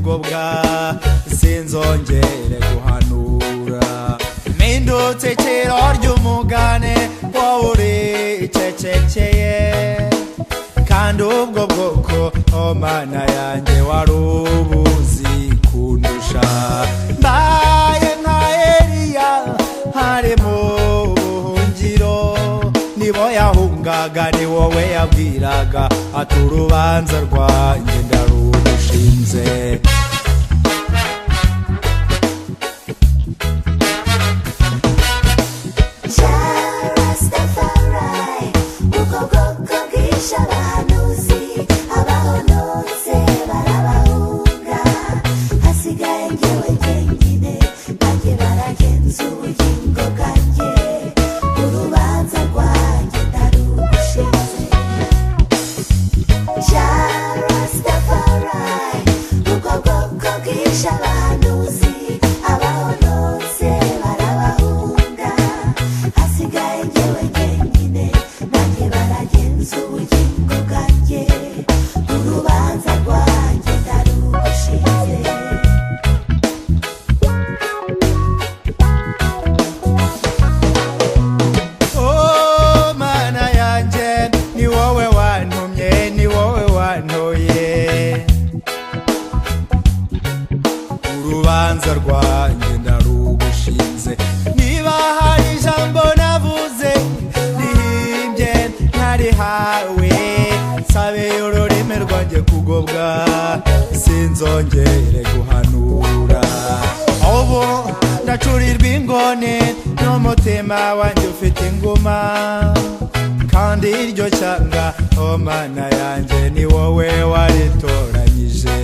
kugobwa sinzongere guhanura mpindutse iciro ry'umugane wowe uricecekeye kandi ubwo bwoko o Mana yanjye wari ubuzi kundusha mbaye nka Eliya hari mu buhungiro nibo yahungaga ni wowe yabwiraga ati urubanza rwanjye ndarugushinze urubanza rwanjye ndarugushinze niba hari ijambo navuze rihimbye ntarihawe sabe ururimi rwanjye kugobwa sinzongere guhanura ubu ndacurirwa ingone n'umutima wanjye ufite inguma kandi iryo cyanga o Mana yanjye ni wowe waritoranyije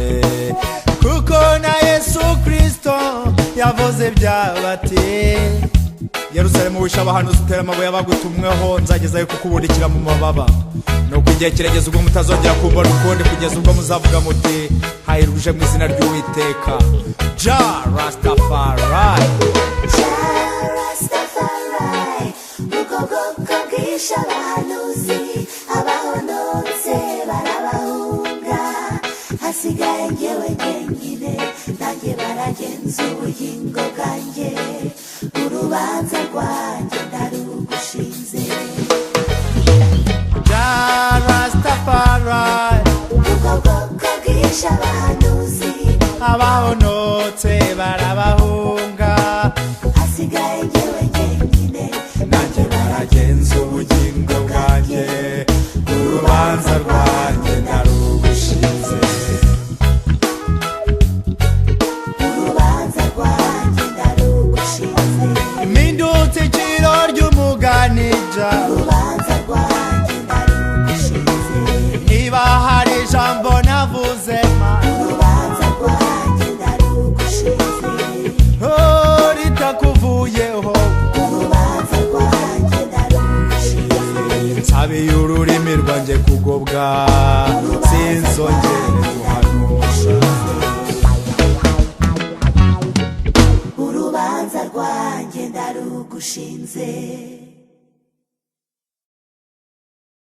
kuko na Yesu Kristo yavuze byabati Yerusalemu wisha abahanuzi utera amabuye abagutumweho nzagezayo kukubundikira mu mababa nuko igihe kirageze ubwo mutazongera kumbona ukundi kugeza ubwo muzavuga muti hayiruje mu izina ry'Uwiteka Ja Rastafari ubwoko bwisha abahanuzi abahonotse barabahunga hasigaye njyewe jyenyine nanjye baragenza ubugingo bwanjye urubanza rwanjye ndarugushinze Ja Rastafari ubwoko bwisha abahanuzi abahonotse barabahunga hasigaye njyewe jyenyine nanjye baragenza ubugingo bwanjye urubanza rwanjye ndarugushinze urubanza rwanjye ndarugushinze impindutse iciro ry'umuganija urubanza rwanjye ndarugushinze niba hari ijambo navuze urubanza rwanjye ndarugushinze ritakuvuyeho urubanza rwanjye ndarugushinze nsabiye ururimi rwanjye kugobwa sinzongere guhanura urubanza rwanjye ndarugushinze